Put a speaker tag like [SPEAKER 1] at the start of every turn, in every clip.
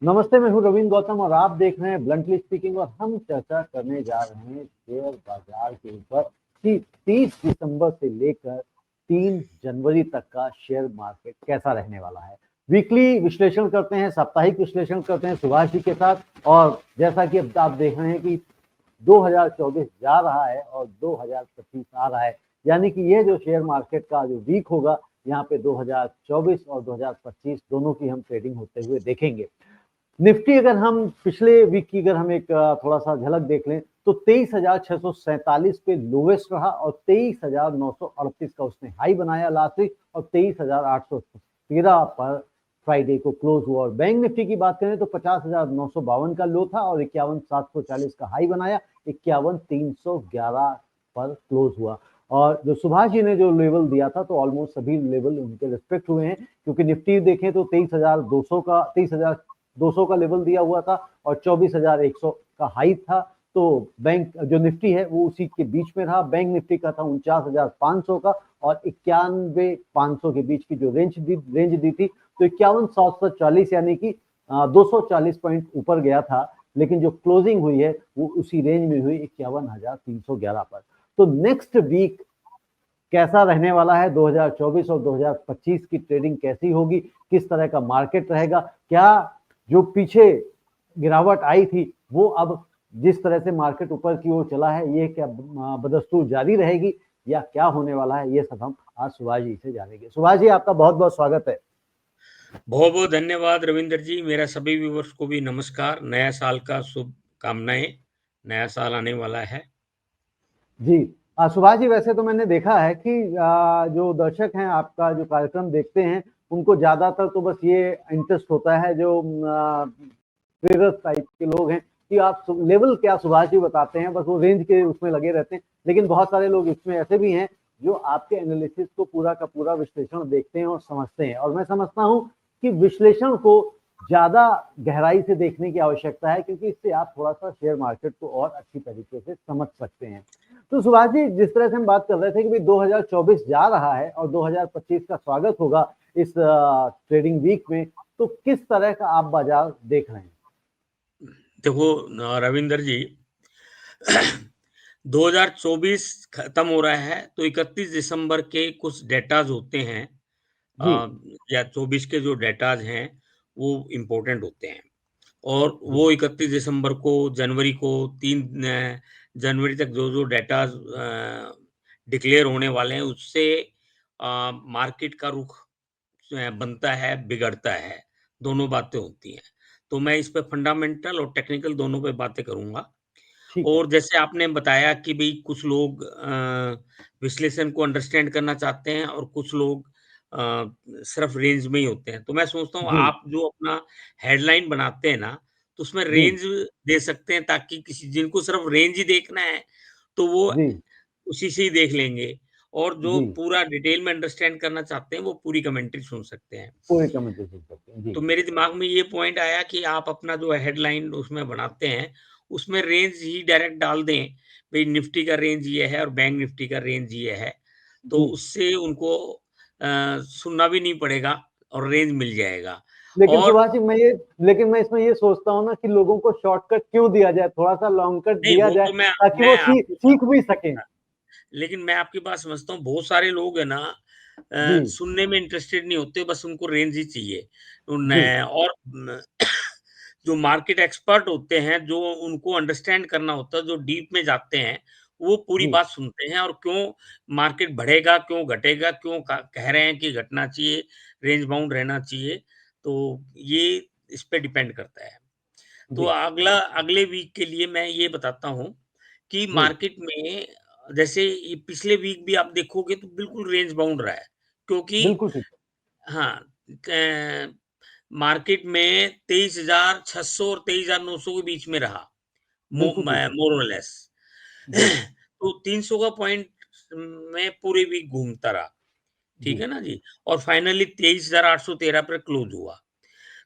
[SPEAKER 1] नमस्ते, मैं हूँ रविंद्र गौतम और आप देख रहे हैं ब्लंटली स्पीकिंग। और हम चर्चा करने जा रहे हैं शेयर बाजार के ऊपर कि 30 दिसंबर से लेकर 3 जनवरी तक का शेयर मार्केट कैसा रहने वाला है। वीकली विश्लेषण करते हैं, साप्ताहिक विश्लेषण करते हैं सुभाष जी के साथ। और जैसा कि अब आप देख रहे हैं कि 2024 जा रहा है और 2025 आ रहा है, यानी कि ये जो शेयर मार्केट का जो वीक होगा, यहाँ पे 2024 और 2025 दोनों की हम ट्रेडिंग होते हुए देखेंगे। निफ्टी अगर हम पिछले वीक की अगर हम एक थोड़ा सा झलक देख लें तो 23,647 पे लोवेस्ट रहा और 23,938 का उसने हाई बनाया लास्ट वीक, और 23,813 पर फ्राइडे को क्लोज हुआ। और बैंक निफ्टी की बात करें तो 50,952 का लो था और 51,740 का हाई बनाया, 51,311 पर क्लोज हुआ। और जो सुभाष जी ने जो लेवल दिया था तो ऑलमोस्ट सभी लेवल उनके रिस्पेक्ट हुए हैं, क्योंकि निफ्टी देखें तो 23,200 का लेवल दिया हुआ था और 24,100 का हाई था। तो बैंक जो निफ्टी है वो उसी के बीच में रहा। बैंक निफ्टी का था 49,500 का और 91,500 के बीच की जो रेंज दी थी, तो 51,740 यानी कि 240 पॉइंट ऊपर गया था। लेकिन जो क्लोजिंग हुई है वो उसी रेंज में हुई, 51,311 पर। तो नेक्स्ट वीक कैसा रहने वाला है, 2024 और 2025 की ट्रेडिंग कैसी होगी, किस तरह का मार्केट रहेगा, क्या जो पीछे गिरावट आई थी वो अब जिस तरह से मार्केट ऊपर की ओर चला है, ये क्या बदस्तूर जारी रहेगी या क्या होने वाला है, ये सब हम आज सुभाष जी से जानेंगे। सुभाष जी, आपका बहुत बहुत स्वागत है।
[SPEAKER 2] बहुत बहुत धन्यवाद रविंद्र जी। मेरा सभी व्यूवर्स को भी नमस्कार। नया साल का शुभकामनाएं। नया साल आने वाला है।
[SPEAKER 1] जी सुभाष जी, वैसे तो मैंने देखा है कि जो दर्शक हैं आपका जो कार्यक्रम देखते हैं उनको ज्यादातर तो बस ये इंटरेस्ट होता है, जो ट्रेडर्स टाइप के लोग हैं, कि आप लेवल क्या सुभाष जी बताते हैं, बस वो रेंज के उसमें लगे रहते हैं। लेकिन बहुत सारे लोग इसमें ऐसे भी हैं जो आपके एनालिसिस को पूरा का पूरा विश्लेषण देखते हैं और समझते हैं। और मैं समझता हूँ कि विश्लेषण को ज्यादा गहराई से देखने की आवश्यकता है, क्योंकि इससे आप थोड़ा सा शेयर मार्केट को और अच्छी तरीके से समझ सकते हैं। तो सुभाष जी, जिस तरह से हम बात कर रहे थे कि भाई 2024 जा रहा है और 2025 का स्वागत होगा इस ट्रेडिंग वीक में, तो किस तरह का आप बाजार देख रहे हैं?
[SPEAKER 2] देखो रविंद्र जी, 2024 खत्म हो रहा है तो 31 दिसंबर के कुछ डेटाज होते हैं,
[SPEAKER 1] जी
[SPEAKER 2] या 24 के जो डेटाज हैं वो इम्पोर्टेंट होते हैं। और
[SPEAKER 1] जी
[SPEAKER 2] वो 31 दिसंबर को, जनवरी को, 3 जनवरी तक जो जो डेटाज डिक्लेयर होने वाले हैं उससे मार्केट का रुख बनता है, बिगड़ता है। दोनों बातें होती हैं। तो मैं इस पे फंडामेंटल और टेक्निकल दोनों पे बातें करूँगा।
[SPEAKER 1] ठीक है।
[SPEAKER 2] और जैसे आपने बताया कि भई कुछ लोग विश्लेषण को अंडरस्टैंड करना चाहते हैं और कुछ लोग सिर्फ रेंज में ही होते हैं। तो मैं सोचता हूँ
[SPEAKER 1] जी
[SPEAKER 2] आप जो अपना हेडलाइन बनाते हैं ना, तो उसमें
[SPEAKER 1] जी
[SPEAKER 2] रेंज दे सकते हैं ताकि किसी जिनको सिर्फ रेंज ही देखना है, तो वो
[SPEAKER 1] जी
[SPEAKER 2] उसी से ही देख लेंगे। और जो
[SPEAKER 1] जी
[SPEAKER 2] पूरा डिटेल में अंडरस्टैंड करना चाहते हैं, वो पूरी कमेंट्री सुन सकते हैं।
[SPEAKER 1] पूरे कमेंट सुन सकते हैं। जी
[SPEAKER 2] तो मेरे दिमाग में ये पॉइंट आया कि आप अपना जो हेडलाइन उसमें बनाते हैं, उसमें रेंज ही डायरेक्ट डाल दें, भई निफ्टी का रेंज ये है और बैंक निफ्टी का रेंज ये है। तो
[SPEAKER 1] जी।
[SPEAKER 2] उससे उनको सुनना भी नहीं पड़ेगा और रेंज मिल जाएगा।
[SPEAKER 1] लेकिन
[SPEAKER 2] और
[SPEAKER 1] सुभाष जी, लेकिन मैं इसमें ये सोचता हूँ ना कि लोगों को शॉर्टकट क्यों दिया जाए, थोड़ा सा लॉन्ग कट
[SPEAKER 2] नहीं,
[SPEAKER 1] दिया
[SPEAKER 2] वो
[SPEAKER 1] जाए
[SPEAKER 2] तो मैं
[SPEAKER 1] ताकि वो
[SPEAKER 2] मैं आपकी
[SPEAKER 1] सीख भी सकें।
[SPEAKER 2] लेकिन मैं आपकी बात समझता हूँ, बहुत सारे लोग हैं ना,
[SPEAKER 1] जी
[SPEAKER 2] सुनने में इंटरेस्टेड नहीं होते, बस उनको रेंज ही चाहिए।
[SPEAKER 1] जी
[SPEAKER 2] और जो मार्केट एक्सपर्ट होते हैं, जो उनको अंडरस्टैंड करना होता है, जो डीप में जाते हैं, वो पूरी
[SPEAKER 1] जी
[SPEAKER 2] बात सुनते हैं और क्यों मार्केट बढ़ेगा, क्यों घटेगा, क्यों कह रहे हैं कि घटना चाहिए, रेंज बाउंड रहना चाहिए। तो ये इस पे डिपेंड करता है। तो
[SPEAKER 1] जी
[SPEAKER 2] अगले वीक के लिए मैं ये बताता हूँ कि
[SPEAKER 1] जी
[SPEAKER 2] मार्केट में जैसे ये पिछले वीक भी आप देखोगे तो बिल्कुल रेंज बाउंड रहा है, क्योंकि
[SPEAKER 1] बिल्कुल ठीक।
[SPEAKER 2] हाँ, मार्केट में 23,600 और 23,900 के बीच में रहा,
[SPEAKER 1] बिल्कुल ठीक है।
[SPEAKER 2] मोर और लेस।
[SPEAKER 1] जी
[SPEAKER 2] तो 300 का पॉइंट में पूरे वीक घूमता रहा, ठीक
[SPEAKER 1] जी
[SPEAKER 2] है ना जी। और फाइनली 23,813 पर क्लोज हुआ।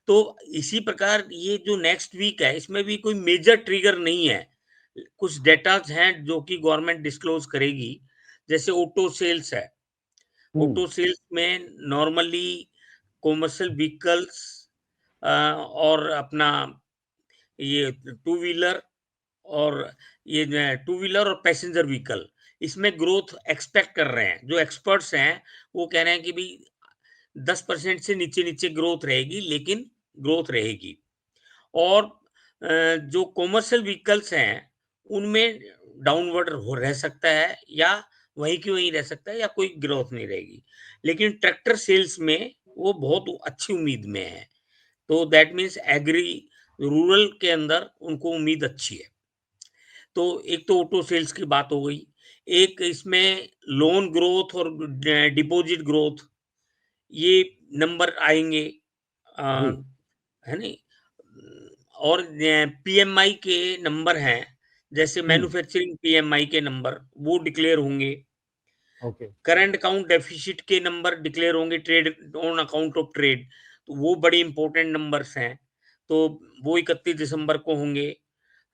[SPEAKER 2] तो इसी प्रकार ये जो नेक्स्ट वीक है, इसमें भी कोई मेजर ट्रिगर नहीं है। कुछ डेटाज हैं जो कि गवर्नमेंट डिस्क्लोज करेगी, जैसे ऑटो सेल्स है।
[SPEAKER 1] हम्म
[SPEAKER 2] ऑटो सेल्स में नॉर्मली कॉमर्शियल व्हीकल्स और अपना ये टू व्हीलर और ये टू व्हीलर और पैसेंजर व्हीकल, इसमें ग्रोथ एक्सपेक्ट कर रहे हैं। जो एक्सपर्ट्स हैं, वो कह रहे हैं कि भई 10% से नीचे-नीचे ग्रोथ रहेगी, लेकिन ग्रोथ रहेगी। और जो कमर्शियल व्हीकल्स हैं, उनमें डाउनवर्ड हो रह सकता है या वहीं की वहीं रह सकता है या कोई ग्रोथ नहीं रहेगी। लेकिन ट्रैक्टर सेल्स में वो बहुत अच्छी उम्मीद में है। तो दैट मीन्स रूरल के अंदर उनको उम्मीद अच्छी है। तो एक तो ऑटो सेल्स की बात हो गई, एक इसमें लोन ग्रोथ और डिपॉजिट ग्रोथ, ये नंबर आएँगे, अ,
[SPEAKER 1] जी।
[SPEAKER 2] है नहीं? और पीएमआई के नंबर हैं, जैसे
[SPEAKER 1] हुँ,
[SPEAKER 2] मैन्युफैक्चरिंग पीएमआई के नंबर, वो डिक्लेयर होंगे।
[SPEAKER 1] ओके,
[SPEAKER 2] करंट अकाउंट डेफिसिट के नंबर डिक्लेयर होंगे, trade on account of trade, तो वो बड़े इंपॉर्टेंट नंबर्स हैं। तो वो 31 दिसंबर को होंगे,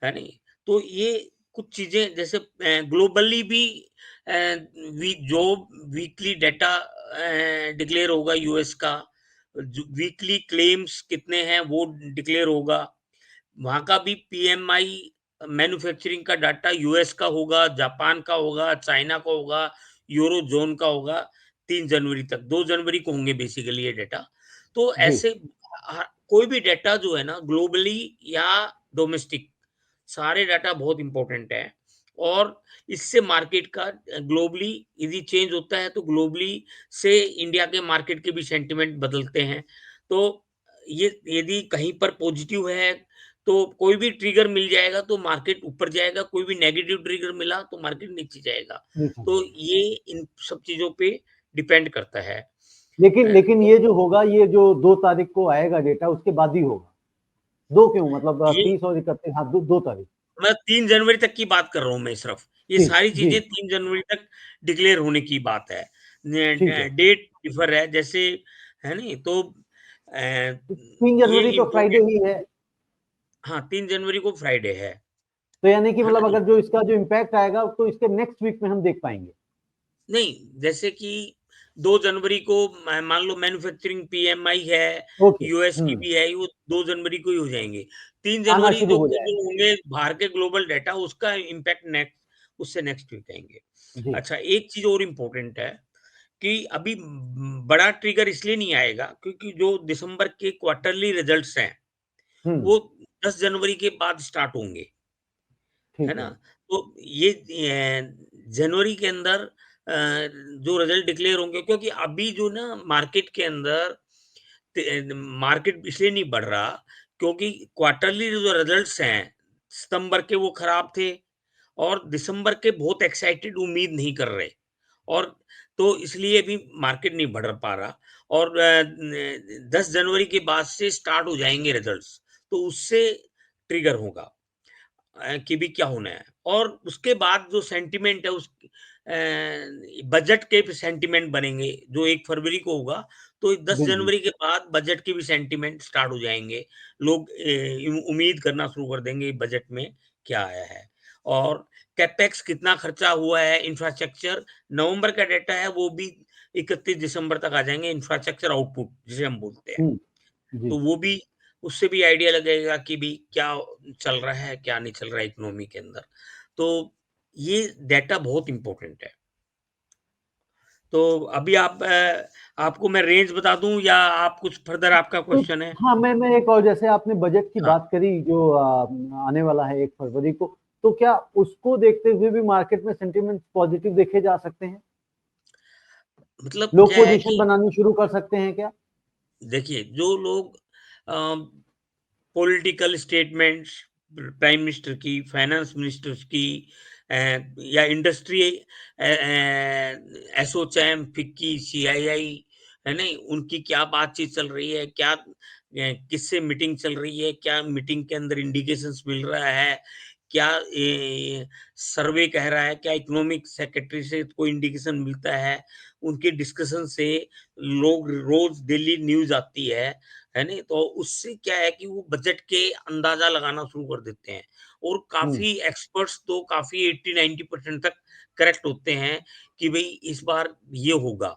[SPEAKER 2] है नहीं? तो ये कुछ चीज़ें जैसे ग्लोबली भी अ, वी जो वीकली डाटा डिक्लेयर होगा यूएस का, जो वीकली क्लेम्स कितने हैं वो डिक्लेयर होगा। वहाँ का भी पीएमआई मैन्युफैक्चरिंग का डाटा यूएस का होगा, जापान का होगा, चाइना का होगा, यूरो ज़ोन का होगा 3 जनवरी तक, 2 जनवरी को होंगे बेसिकली ये डाटा। तो
[SPEAKER 1] जी,
[SPEAKER 2] ऐसे कोई भी डाटा जो है ना ग्लोबली या डोमेस्टिक, सारे डाटा बहुत इम्पोर्टेंट है। और इससे मार्केट का ग्लोबली यदि चेंज होता है तो ग्लोबली से इंडिया के मार्केट के भी सेंटिमेंट बदलते हैं। तो ये यदि कहीं पर पॉजिटिव है तो कोई भी ट्रिगर मिल जाएगा तो मार्केट ऊपर जाएगा, कोई भी नेगेटिव ट्रिगर मिला तो मार्केट नीचे जाएगा।
[SPEAKER 1] नीचे
[SPEAKER 2] तो
[SPEAKER 1] जाएगा।
[SPEAKER 2] ये इन सब चीज़ों पे डिपेंड करता है।
[SPEAKER 1] लेकिन
[SPEAKER 2] तो
[SPEAKER 1] ये जो होगा, ये जो 2 तारीख को आएगा डेटा, उसके बाद ही होगा। 2 क्यों? मतलब
[SPEAKER 2] ये
[SPEAKER 1] 30 और 31, हाँ, 2 तारीख।
[SPEAKER 2] मैं 3 जनवरी तक की बात कर रहा हूँ मैं सिर्फ। ये
[SPEAKER 1] जी,
[SPEAKER 2] सारी
[SPEAKER 1] जी,
[SPEAKER 2] चीज़ें 3 जनवरी तक डिक्लेयर होने की बात है।
[SPEAKER 1] ठीक है।
[SPEAKER 2] डेट डिफर है जैसे, है नहीं? तो
[SPEAKER 1] 3
[SPEAKER 2] ये
[SPEAKER 1] जनवरी तो फ्राइडे
[SPEAKER 2] इम्पोर्टेंट,
[SPEAKER 1] ही है।
[SPEAKER 2] हाँ, 3 जनवरी को फ्राइडे
[SPEAKER 1] तो यानी कि
[SPEAKER 2] है ना?
[SPEAKER 1] मतलब अगर जो इसका जो इम्पैक्ट आएगा, तो इसके नेक्स्ट वीक में हम देख पाएँगे।
[SPEAKER 2] नहीं, जैसे कि 2 जनवरी को मान लो मैन्युफैक्चरिंग पीएमआई है,
[SPEAKER 1] ओके,
[SPEAKER 2] यूएस की
[SPEAKER 1] हुँ,
[SPEAKER 2] भी है, वो 2 जनवरी को ही हो जाएँगे। 3
[SPEAKER 1] आना
[SPEAKER 2] जनवरी
[SPEAKER 1] शुरू
[SPEAKER 2] को
[SPEAKER 1] हो
[SPEAKER 2] जो
[SPEAKER 1] जाएगा।
[SPEAKER 2] होंगे बाहर के ग्लोबल डाटा, उसका इम्पैक्ट उससे नेक्स्ट वीक आएँगे।
[SPEAKER 1] जी,
[SPEAKER 2] अच्छा, एक चीज़ और इम्पोर्टेंट है कि अभी बड़ा ट्रिगर इसलिए नहीं आएगा क्योंकि जो दिसंबर के क्वार्टरली रिजल्ट्स हैं,
[SPEAKER 1] हुँ,
[SPEAKER 2] वो 10 जनवरी के बाद स्टार्ट होंगे। है
[SPEAKER 1] ठीक
[SPEAKER 2] ना?
[SPEAKER 1] है।
[SPEAKER 2] तो ये जनवरी के अंदर जो रिज़ल्ट डिक्लेयर होंगे क्योंकि अभी जो ना मार्केट के अंदर मार्केट इसलिए नहीं बढ़ रहा क्योंकि क्वार्टरली जो रिज़ल्ट्स हैं, सितंबर के वो खराब थे और दिसंबर के बहुत एक्साइटेड उम्मीद नहीं कर रहे। और तो इसलिए भी मार्केट नहीं बढ़ पा रहा। और 10 जनवरी के बाद से स्टार्ट हो जाएँगे रिज़ल्ट्स, तो उससे ट्रिगर होगा कि भी क्या होना है। और उसके बाद जो सेंटिमेंट है उस बजट के भी सेंटिमेंट बनेंगे, जो 1 फरवरी को होगा, तो 10
[SPEAKER 1] बिल्कुल,
[SPEAKER 2] जनवरी के बाद बजट के भी सेंटिमेंट स्टार्ट हो जाएँगे। लोग उम्मीद करना शुरू कर देंगे बजट में क्या आया है। और कैपेक्स कितना खर्चा हुआ है, इंफ्रास्ट्रक्चर नवंबर का डेटा है, वो भी 31 दिसंबर तक आ जाएँगे, इंफ्रास्ट्रक्चर आउटपुट जिसे हम बोलते हैं।
[SPEAKER 1] हुँ, जी।
[SPEAKER 2] तो वो भी, उससे भी आइडिया लगेगा कि भी क्या चल रहा है, क्या नहीं चल रहा है इकोनॉमी के अंदर। तो ये डाटा बहुत इम्पोर्टेंट है। तो अभी आपको मैं रेंज बता दूँ या आप कुछ फर्दर आपका
[SPEAKER 1] तो
[SPEAKER 2] क्वेश्चन है?
[SPEAKER 1] हाँ, मैं एक और, जैसे आपने बजट की
[SPEAKER 2] हाँ,
[SPEAKER 1] बात करी जो आने वाला है 1 फरवरी को, तो क्या उसको देखते हुए भी मार्केट में सेंटिमेंट पॉजिटिव देखे जा सकते हैं?
[SPEAKER 2] मतलब
[SPEAKER 1] लोग
[SPEAKER 2] क्या है
[SPEAKER 1] पोज़ीशन
[SPEAKER 2] कि
[SPEAKER 1] बनानी शुरू कर सकते हैं क्या?
[SPEAKER 2] देखिए जो लोग पॉलिटिकल स्टेटमेंट्स प्राइम मिनिस्टर की, फाइनेंस मिनिस्टर्स की या इंडस्ट्री एसोचैम, फिक्की, सीआईआई, है नहीं? उनकी क्या बातचीत चल रही है, क्या किससे मीटिंग चल रही है, क्या मीटिंग के अंदर इंडिकेशंस मिल रहा है, क्या सर्वे कह रहा है, क्या इकोनॉमिक सेक्रेटरी से कोई इंडिकेशन मिलता है, उनके डिस्कशन से लोग रोज डेली न्यूज़ आती है नहीं? तो उससे क्या है कि वो बजट के अंदाज़ा लगाना शुरू कर देते हैं और
[SPEAKER 1] हुँ,
[SPEAKER 2] काफ़ी एक्सपर्ट्स तो काफ़ी 80-90% तक करेक्ट होते हैं कि भई इस बार ये होगा।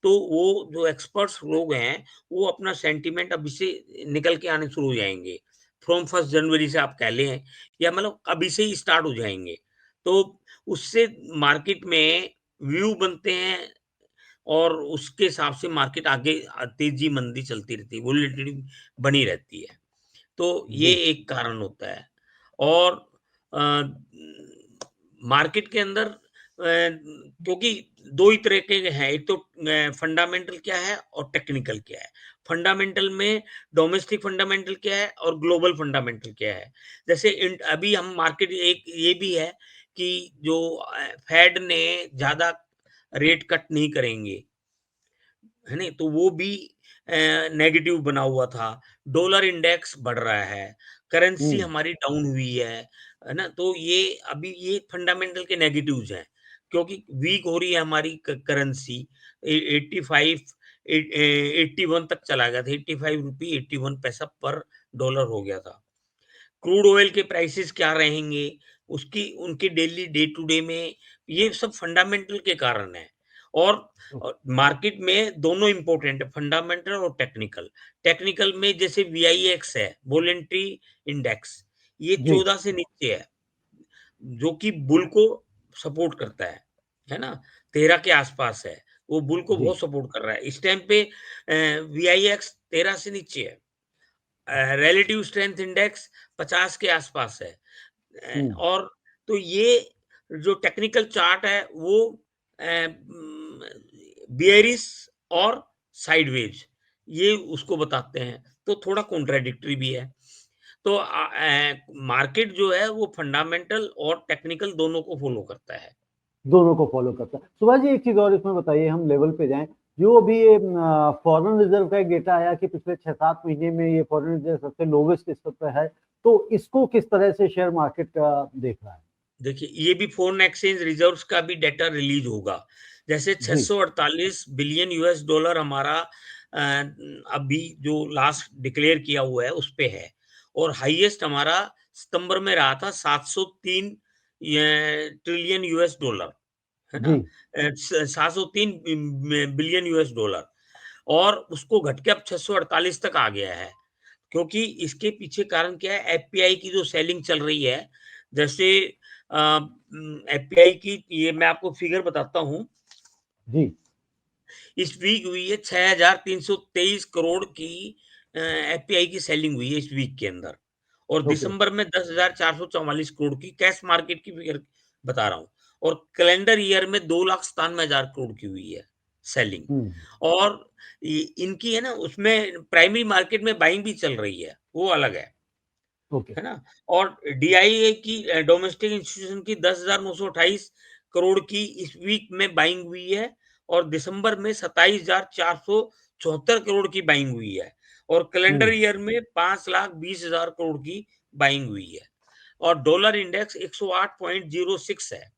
[SPEAKER 2] तो वो जो एक्सपर्ट्स लोग हैं, वो अपना सेंटीमेंट अभी से निकल के आने शुरू हो जाएँगे। फ्रॉम 1 जनवरी से आप कह लें या मतलब अभी से ही स्टार्ट हो जाएँगे। तो उससे मार्केट में व्यू बनते हैं और उसके हिसाब से मार्केट आगे तेज़ी-मंदी चलती रहती है, वोलेटिलिटी बनी रहती है। तो ये
[SPEAKER 1] जी।
[SPEAKER 2] एक कारण होता है और अ, मार्केट के अंदर क्योंकि 2 ही तरह के हैं, एक तो फंडामेंटल क्या है और टेक्निकल क्या है। फंडामेंटल में डोमेस्टिक फंडामेंटल क्या है और ग्लोबल फंडामेंटल क्या है। जैसे अभी हम मार्केट एक ये भी है कि जो फेड ने ज़्यादा रेट कट नहीं करेंगे। है नहीं? तो वो भी नेगेटिव बना हुआ था। डॉलर इंडेक्स बढ़ रहा है, करेंसी
[SPEAKER 1] हुँ,
[SPEAKER 2] हमारी डाउन हुई है ना? तो ये अभी ये फंडामेंटल के नेगेटिव्स हैं, क्योंकि वीक हो रही है हमारी करेंसी। 85 81 तक चला गया था, 85 रुपए 81 पैसा पर डॉलर हो गया था। क्रूड ऑयल के प्राइसेस क्या रहेंगे, उसकी उनके डेली डे टू डे में ये सब फंडामेंटल के कारण है। और मार्केट में दोनों इम्पोर्टेंट है, फंडामेंटल और टेक्निकल। टेक्निकल में जैसे वीआईएक्स है, वॉलेंटरी इंडेक्स, ये
[SPEAKER 1] जी,
[SPEAKER 2] 14 से नीचे है, जो कि बुल को सपोर्ट करता है ना? 13 के आसपास है, वो बुल को
[SPEAKER 1] जी।
[SPEAKER 2] बहुत सपोर्ट कर रहा है। इस टाइम पे वीआईएक्स 13 से नीचे है। रिलेटिव स्ट्रेंथ इंडेक्स 50 के आसपास है।
[SPEAKER 1] हुँ,
[SPEAKER 2] और तो ये जो टेक्निकल चार्ट है वो बियरिश और साइडवेज ये उसको बताते हैं, तो थोड़ा कॉन्ट्राडिक्टरी भी है। तो मार्केट जो है वो फंडामेंटल और टेक्निकल दोनों को फॉलो करता है।
[SPEAKER 1] दोनों को फ़ॉलो करता है। सुभाष जी एक चीज़ और इसमें बताइए हम लेवल पे जाएँ, जो अभी ये फॉरेन रिज़र्व का एक डेटा आया कि पिछले 6-7 महीने में ये फॉरेन रिज़र्व सबसे लोवेस्ट स्तर पे है, तो इसको किस तरह से शेयर मार्केट देख रहा है?
[SPEAKER 2] देखिए, ये भी फ़ॉरेन एक्सचेंज रिज़र्व्स का भी डेटा रिलीज़ होगा। जैसे
[SPEAKER 1] जी,
[SPEAKER 2] 648 बिलियन यूएस डॉलर हमारा अभी जो लास्ट डिक्लेयर किया हुआ है, उस पे है और हाईएस्ट हमारा सितंबर में रहा था 703 ये ट्रिलियन यूएस डॉलर, है ना?
[SPEAKER 1] जी,
[SPEAKER 2] 703 बिलियन यूएस डॉलर और उसको घट के अब 648 तक आ गया है। क्योंकि इसके पीछे कारण क्या है, एफपीआई की जो सेलिंग चल रही है, जैसे एफपीआई की ये मैं आपको फिगर बताता हूँ,
[SPEAKER 1] जी,
[SPEAKER 2] इस वीक हुई है 6,323 करोड़ की एफपीआई की सेलिंग हुई है इस वीक के अंदर और
[SPEAKER 1] ओके।
[SPEAKER 2] दिसंबर में 10,444 करोड़ की कैश मार्केट की फिगर बता रहा हूँ और कैलेंडर ईयर में 2,97,000 करोड़ की हुई है सेलिंग
[SPEAKER 1] हुँ,
[SPEAKER 2] और इनकी है ना उसमें प्राइमरी मार्केट में बाइंग भी चल रही है, वो अलग
[SPEAKER 1] ओके।
[SPEAKER 2] है ना? और डीआईए की डोमेस्टिक इंस्टीट्यूशन की 10,928 करोड़ की इस वीक में बाइंग हुई है और दिसंबर में 27,474 करोड़ की बाइंग हुई है और कैलेंडर
[SPEAKER 1] हुँ,
[SPEAKER 2] ईयर में 5,20,000 करोड़ की बाइंग हुई है और डॉलर इंडेक्स 108.06 है।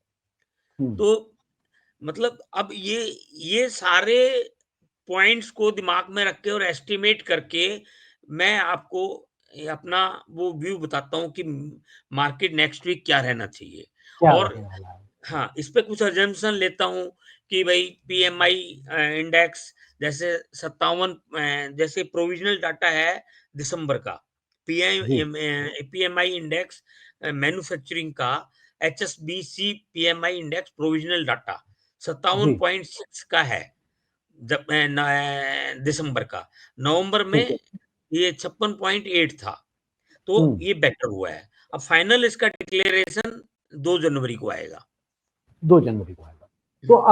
[SPEAKER 1] हुँ,
[SPEAKER 2] तो मतलब अब ये सारे पॉइंट्स को दिमाग में रख के और एस्टिमेट करके मैं आपको अपना वो व्यू बताता हूँ कि मार्केट नेक्स्ट वीक क्या रहना चाहिए
[SPEAKER 1] क्या
[SPEAKER 2] और
[SPEAKER 1] रहने वाला है?
[SPEAKER 2] हाँ, इस पे कुछ असम्पशन लेता हूँ कि भई पीएमआई इंडेक्स जैसे 57 जैसे प्रोविज़नल डाटा है दिसंबर का।
[SPEAKER 1] जी,
[SPEAKER 2] पीएमआई इंडेक्स मैन्युफैक्चरिंग का HSBC PMI index provisional data
[SPEAKER 1] जी,
[SPEAKER 2] 57.6 का है जब दिसंबर का। नवंबर में
[SPEAKER 1] ठीक है।
[SPEAKER 2] ये 56.8 था,
[SPEAKER 1] हुँ,
[SPEAKER 2] तो ये बेटर हुआ है। अब फाइनल इसका डिक्लेरेशन 2 जनवरी को आएगा।
[SPEAKER 1] 2 जनवरी को आएगा। तो
[SPEAKER 2] हुँ,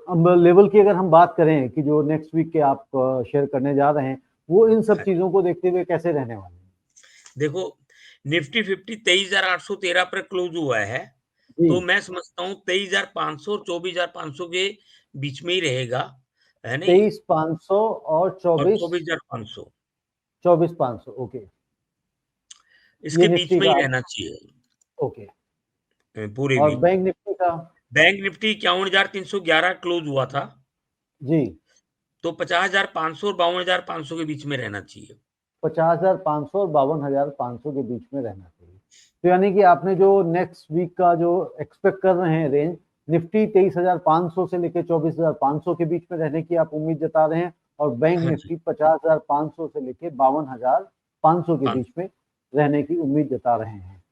[SPEAKER 1] अब लेवल की अगर हम बात करें कि जो नेक्स्ट वीक के आप शेयर करने जा रहे हैं, वो इन सब
[SPEAKER 2] है।
[SPEAKER 1] चीज़ों को देखते हुए कैसे रहने वाले हैं?
[SPEAKER 2] देखो निफ्टी 50 23,813 पर क्लोज़ हुआ है, तो
[SPEAKER 1] जी,
[SPEAKER 2] मैं समझता हूँ 23,500 और 24,500 के बीच में ही रहेगा, है नहीं?
[SPEAKER 1] 23,500 और
[SPEAKER 2] और
[SPEAKER 1] 24
[SPEAKER 2] 24,500
[SPEAKER 1] 24,500 ओके। ये
[SPEAKER 2] इसके बीच
[SPEAKER 1] निफ्टी
[SPEAKER 2] में
[SPEAKER 1] का
[SPEAKER 2] ही
[SPEAKER 1] आप
[SPEAKER 2] रहना चाहिए
[SPEAKER 1] ओके
[SPEAKER 2] पूरे
[SPEAKER 1] और
[SPEAKER 2] वीक।
[SPEAKER 1] बैंक निफ्टी का
[SPEAKER 2] बैंक निफ्टी 51,311 क्लोज़ हुआ था,
[SPEAKER 1] जी,
[SPEAKER 2] तो 50,500 और 52,500 के बीच में रहना चाहिए।
[SPEAKER 1] 50,500 और 52,500 के बीच में रहना चाहिए। तो यानी कि आपने जो नेक्स्ट वीक का जो एक्सपेक्ट कर रहे हैं रेंज, निफ्टी 23,500 से लेकर 24,500 के बीच में रहने की आप उम्मीद जता रहे हैं, और बैंक
[SPEAKER 2] हाँ जी,
[SPEAKER 1] निफ्टी 50,500 से लेकर 52,500 के
[SPEAKER 2] 5
[SPEAKER 1] बीच में रहने की उम्मीद जता रहे हैं।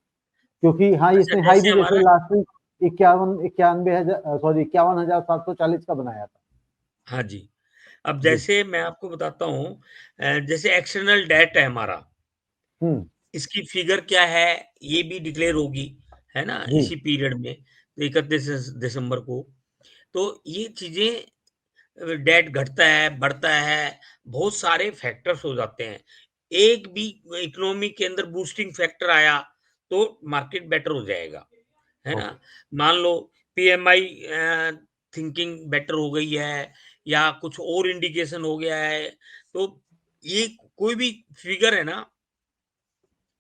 [SPEAKER 1] क्योंकि हाँ,
[SPEAKER 2] अच्छा
[SPEAKER 1] इसने हाई
[SPEAKER 2] जैसे
[SPEAKER 1] भी जैसे
[SPEAKER 2] हमारा
[SPEAKER 1] लास्ट वीक 51,740 का बनाया था।
[SPEAKER 2] हाँ जी, अब
[SPEAKER 1] जी।
[SPEAKER 2] जैसे मैं आपको बताता हूँ जैसे एक्सटर्नल डेट है हमारा,
[SPEAKER 1] हम्म।
[SPEAKER 2] इसकी फिगर क्या है, ये भी डिक्लेयर होगी, है ना?
[SPEAKER 1] जी।
[SPEAKER 2] इसी पीरियड में 31 दिसंबर को। तो ये चीज़ें डेट घटता है, बढ़ता है, बहुत सारे फैक्टर्स हो जाते हैं। एक भी इकोनॉमी के अंदर बूस्टिंग फैक्टर आया, तो मार्केट बेटर हो जाएगा, है ना?
[SPEAKER 1] ओके।
[SPEAKER 2] मान लो पीएमआई थिंकिंग बेटर हो गई है या कुछ और इंडिकेशन हो गया है, तो ये कोई भी फिगर है ना,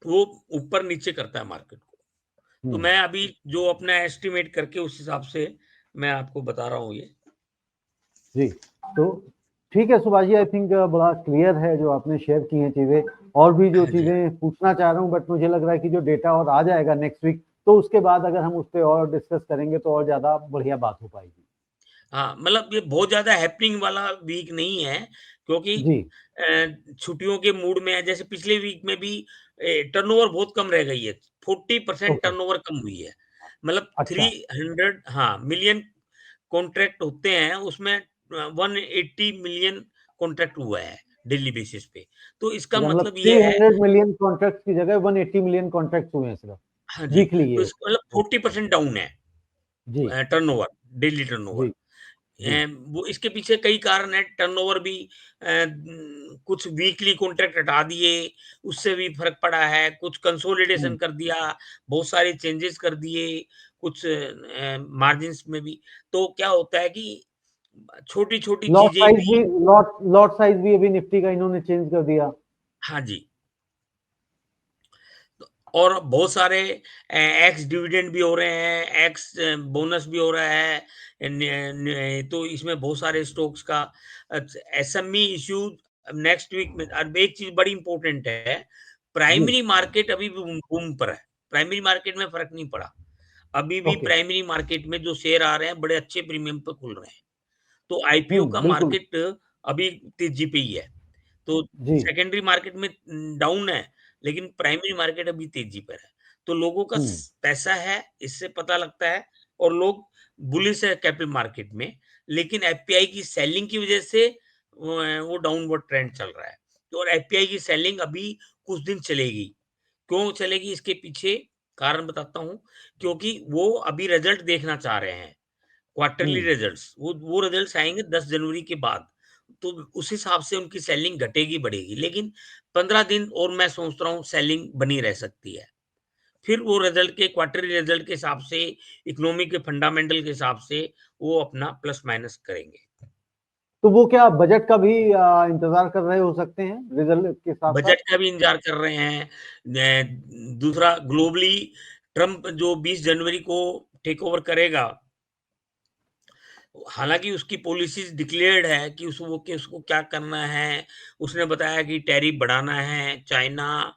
[SPEAKER 2] वो ऊपर-नीचे करता है मार्केट को। तो
[SPEAKER 1] हम्म।
[SPEAKER 2] मैं अभी जो अपना एस्टिमेट करके उस हिसाब से मैं आपको बता रहा हूँ ये।
[SPEAKER 1] जी। तो ठीक है सुभाष जी, आई थिंक बड़ा क्लियर है जो आपने शेयर की हैं चीजें। और भी जो
[SPEAKER 2] हाँ जी।
[SPEAKER 1] चीजें पूछना चाह रहा हूँ, बट मुझे लग रहा है कि जो डेटा और आ जाएगा नेक्स्ट वीक, तो उसके बाद अगर हम उस पर और डिस्कस करेंगे तो और ज्यादा बढ़िया बात हो पाएगी।
[SPEAKER 2] हाँ, मतलब ये बहुत ज़्यादा हैपनिंग वाला वीक नहीं है, क्योंकि
[SPEAKER 1] जी।
[SPEAKER 2] छुट्टियों के मूड में है। जैसे पिछले वीक में भी टर्नओवर बहुत कम रह गई है, 40%
[SPEAKER 1] ओके।
[SPEAKER 2] टर्नओवर कम हुई है। मतलब
[SPEAKER 1] अच्छा।
[SPEAKER 2] 300 हाँ, मिलियन कॉन्ट्रैक्ट होते हैं, उसमें 180 मिलियन कॉन्ट्रैक्ट हुआ है डेली बेसिस पे। तो इसका
[SPEAKER 1] अच्छा, मतलब
[SPEAKER 2] मतलब ये है
[SPEAKER 1] 300 मिलियन कॉन्ट्रैक्ट की जगह 180 मिलियन कॉन्ट्रैक्ट हुए हैं सिर्फ
[SPEAKER 2] हाँ जी,
[SPEAKER 1] वीकली
[SPEAKER 2] तो
[SPEAKER 1] ये।
[SPEAKER 2] इसका मतलब
[SPEAKER 1] ओके।
[SPEAKER 2] 40% डाउन है
[SPEAKER 1] जी।
[SPEAKER 2] Turnover, daily turnover.
[SPEAKER 1] जी। जी।
[SPEAKER 2] वो इसके पीछे कई कारण हैं, टर्नओवर भी कुछ वीकली कॉन्ट्रैक्ट हटा दिए, उससे भी फ़र्क पड़ा है, कुछ
[SPEAKER 1] हम्म।
[SPEAKER 2] कंसोलिडेशन कर दिया, बहुत सारे चेंजेस कर दिए, कुछ मार्जिन्स में भी। तो क्या होता है कि छोटी-छोटी
[SPEAKER 1] लॉट
[SPEAKER 2] चीज़ें
[SPEAKER 1] साइज
[SPEAKER 2] भी
[SPEAKER 1] भी लॉट लॉट साइज भी अभी निफ्टी का इन्होंने चेंज कर दिया।
[SPEAKER 2] हाँ जी। और बहुत सारे एक्स डिविडेंड भी हो रहे हैं, एक्स बोनस भी हो रहा है। तो इसमें बहुत सारे स्टॉक्स का एसएमई इश्यू नेक्स्ट वीक में। अब एक चीज बड़ी इंपॉर्टेंट है,
[SPEAKER 1] जी।
[SPEAKER 2] प्राइमरी मार्केट अभी भी बूम पर है। प्राइमरी मार्केट में फर्क नहीं पड़ा। अभी भी
[SPEAKER 1] ओके।
[SPEAKER 2] प्राइमरी मार्केट में जो शेयर आ रहे हैं बड़े अच्छे प्रीमियम पे खुल रहे हैं। तो आईपीओ का
[SPEAKER 1] बिल्कुल।
[SPEAKER 2] मार्केट अभी तेजी पे ही है। तो
[SPEAKER 1] जी।
[SPEAKER 2] सेकेंडरी मार्केट में डाउन है, लेकिन प्राइमरी मार्केट अभी तेजी पर है। तो लोगों का
[SPEAKER 1] हम्म।
[SPEAKER 2] पैसा है, इससे पता लगता है, और लोग बुलिश है कैपिटल मार्केट में, लेकिन एफपीआई की सेलिंग की वजह से वो डाउनवर्ड ट्रेंड चल रहा है। तो और एफपीआई की सेलिंग अभी कुछ दिन चलेगी। क्यों चलेगी, इसके पीछे कारण बताता हूँ। क्योंकि वो अभी रिजल्ट देखना चाह रहे हैं, क्वार्टरली
[SPEAKER 1] हम्म।
[SPEAKER 2] रिजल्ट्स। वो रिजल्ट्स आएँगे 10 जनवरी के बाद। तो उस हिसाब से उनकी सेलिंग घटेगी, बढ़ेगी। लेकिन 15 दिन और मैं सोच रहा हूँ सेलिंग बनी रह सकती है। फिर वो रिजल्ट के क्वार्टरली रिजल्ट के हिसाब से, इकोनॉमी के फंडामेंटल के हिसाब से वो अपना प्लस माइनस करेंगे।
[SPEAKER 1] तो वो क्या बजट का भी इंतजार कर रहे हो सकते हैं रिजल्ट के साथ साथ?
[SPEAKER 2] बजट का भी इंतज़ार कर रहे हैं। दूसरा ग्लोबली ट्रम्प जो 20 जनवरी को टेक ओवर करेगा, हालाँकि उसकी पॉलिसीज़ डिक्लेयर्ड है कि उसको क्या करना है। उसने बताया कि टैरिफ बढ़ाना है, चाइना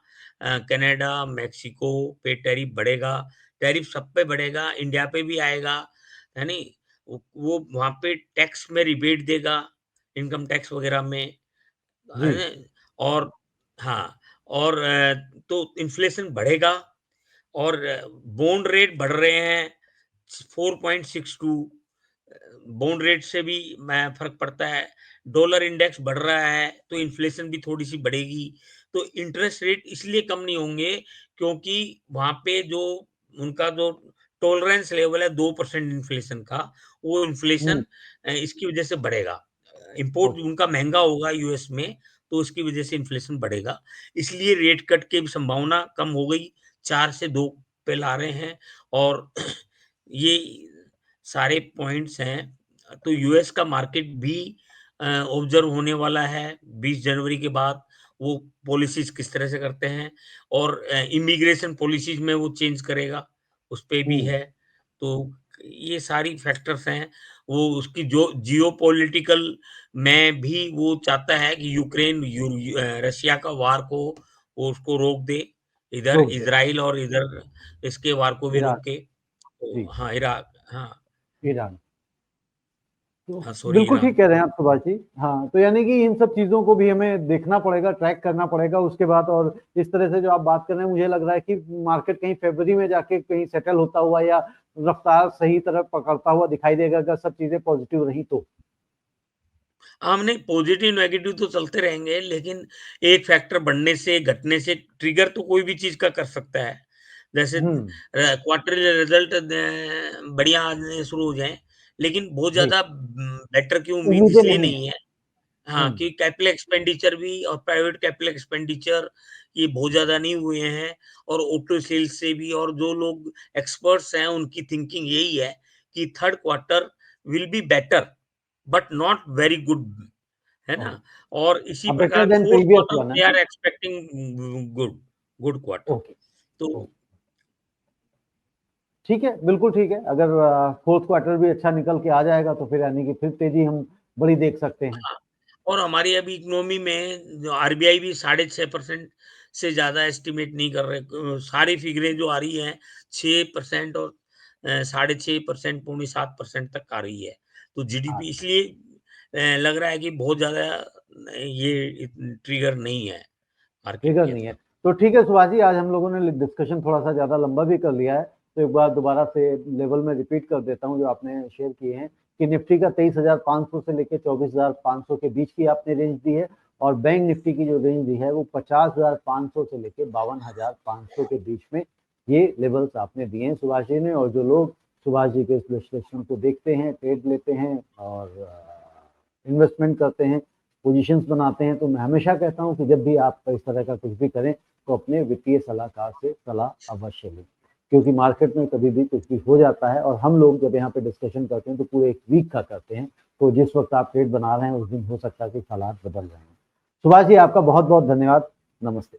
[SPEAKER 2] कनाडा, मेक्सिको पे टैरिफ बढ़ेगा, टैरिफ सब पे बढ़ेगा, इंडिया पे भी आएगा, है नहीं? वो वहाँ पे टैक्स में रिबेट देगा, इनकम टैक्स वग़ैरह में,
[SPEAKER 1] जी।
[SPEAKER 2] है ना? और हाँ, और तो इन्फ्लेशन बढ़ेगा, और बॉन्ड रेट बढ़ रहे हैं 4.62। बॉन्ड रेट से भी मैं फ़र्क पड़ता है। डॉलर इंडेक्स बढ़ रहा है, तो इन्फ्लेशन भी थोड़ी-सी बढ़ेगी। तो इंटरेस्ट रेट इसलिए कम नहीं होंगे, क्योंकि वहाँ पे जो उनका जो टॉलरेंस लेवल है 2% इन्फ्लेशन का, वो
[SPEAKER 1] हम्म।
[SPEAKER 2] इन्फ्लेशन इसकी वज़ह से बढ़ेगा। Import
[SPEAKER 1] okay.
[SPEAKER 2] उनका महँगा होगा यूएस में, तो उसकी वज़ह से इन्फ्लेशन बढ़ेगा। इसलिए रेट कट की भी संभावना कम हो गई, 4 से 2 पे ला रहे हैं। और ये सारे पॉइंट्स हैं। तो यूएस का मार्केट भी ऑब्ज़र्व होने वाला है 20 जनवरी के बाद, वो पॉलिसीज़ किस तरह से करते हैं, और इमिग्रेशन पॉलिसीज़ में वो चेंज करेगा, उस पे भी
[SPEAKER 1] हम्म।
[SPEAKER 2] है। तो ये सारी फैक्टर्स हैं। वो उसकी जो जियोपॉलिटिकल में भी वो चाहता है कि यूक्रेन रशिया का वार को वो उसको रोक दे, इधर
[SPEAKER 1] रोक दे।
[SPEAKER 2] इज़राइल और इधर इसके वार को भी
[SPEAKER 1] इराक।
[SPEAKER 2] रोके। तो
[SPEAKER 1] जी।
[SPEAKER 2] हाँ, इराक हाँ।
[SPEAKER 1] ईरान। तो
[SPEAKER 2] हाँ, सॉरी,
[SPEAKER 1] बिल्कुल
[SPEAKER 2] ईरान।
[SPEAKER 1] ठीक कह रहे हैं आप सुभाष जी। हाँ, तो यानी कि इन सब चीज़ों को भी हमें देखना पड़ेगा, ट्रैक करना पड़ेगा उसके बाद। और इस तरह से जो आप बात कर रहे हैं, मुझे लग रहा है कि मार्केट कहीं फरवरी में जाके कहीं सेटल होता हुआ या रफ्तार सही तरह पकड़ता हुआ दिखाई देगा, अगर सब चीज़ें पॉजिटिव रही तो।
[SPEAKER 2] हमने पॉजिटिव नेगेटिव तो चलते रहेंगे, लेकिन एक फैक्टर बढ़ने से, घटने से ट्रिगर तो कोई भी चीज़ का कर सकता है। जैसे
[SPEAKER 1] हुँ,
[SPEAKER 2] क्वार्टरली रिज़ल्ट बढ़िया आने शुरू हो जाएँ, लेकिन बहुत
[SPEAKER 1] जी,
[SPEAKER 2] ज़्यादा बेटर की उम्मीद
[SPEAKER 1] उम्मीदें
[SPEAKER 2] इसलिए
[SPEAKER 1] नहीं
[SPEAKER 2] नहीं
[SPEAKER 1] है।
[SPEAKER 2] है। हाँ,
[SPEAKER 1] हुँ,
[SPEAKER 2] कि कैपिटल एक्सपेंडिचर भी और प्राइवेट कैपिटल एक्सपेंडिचर ये बहुत ज़्यादा नहीं हुए हैं, और ऑटो सेल्स से भी, और जो लोग एक्सपर्ट्स हैं उनकी थिंकिंग यही है कि third quarter will be better but not very good, है
[SPEAKER 1] ओके।
[SPEAKER 2] ना? और इसी
[SPEAKER 1] बेटर
[SPEAKER 2] प्रकार
[SPEAKER 1] then
[SPEAKER 2] fourth
[SPEAKER 1] previous
[SPEAKER 2] quarter
[SPEAKER 1] one है
[SPEAKER 2] दे
[SPEAKER 1] ना?
[SPEAKER 2] Are expecting good good quarter.
[SPEAKER 1] Okay,
[SPEAKER 2] तो
[SPEAKER 1] ओके। ठीक है, बिल्कुल ठीक है। अगर फोर्थ क्वार्टर भी अच्छा निकल के आ जाएगा तो फिर यानी कि फिर तेज़ी हम बड़ी देख सकते हैं।
[SPEAKER 2] हाँ, और हमारी अभी इकोनॉमी में जो आरबीआई भी 6.5% से ज़्यादा एस्टिमेट नहीं कर रहे। सारी फिगरें जो आ रही हैं 6% और 6.5%, पौने 7% तक आ रही है। तो
[SPEAKER 1] हाँ,
[SPEAKER 2] जीडीपी इसलिए लग रहा है कि बहुत ज़्यादा ये ट्रिगर नहीं है मार्केट
[SPEAKER 1] फिगर
[SPEAKER 2] के
[SPEAKER 1] नहीं है।
[SPEAKER 2] अंदर।
[SPEAKER 1] तो ठीक है सुभाष जी, आज हम लोगों ने डिस्कशन थोड़ा-सा ज़्यादा लंबा भी कर लिया है, तो एक बार दोबारा से लेवल में रिपीट कर देता हूँ जो आपने शेयर किए हैं कि निफ्टी का 23,500 से लेके 24,500 के बीच की आपने रेंज दी है, और बैंक निफ्टी की जो रेंज दी है वो 50,500 से लेके 52,500 के बीच में, ये लेवल्स आपने दिए हैं सुभाष जी ने। और जो लोग सुभाष जी के इस विश्लेषण को देखते हैं, ट्रेड लेते हैं और इन्वेस्टमेंट करते हैं, पोजीशंस बनाते हैं, तो मैं हमेशा कहता हूँ कि जब भी आप इस तरह का कुछ भी करें तो अपने वित्तीय सलाहकार से सलाह अवश्य लें, क्योंकि मार्केट में कभी भी कुछ भी हो जाता है। और हम लोग जब यहाँ पे डिस्कशन करते हैं तो पूरे एक वीक का करते हैं, तो जिस वक्त आप ट्रेड बना रहे हैं उस दिन हो सकता है कि हालात बदल रहे हैं। सुभाष जी, आपका बहुत बहुत धन्यवाद। नमस्ते।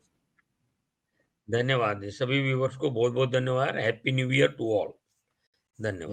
[SPEAKER 2] धन्यवाद। सभी व्यूअर्स को बहुत-बहुत धन्यवाद। Happy new year to all. धन्यवाद।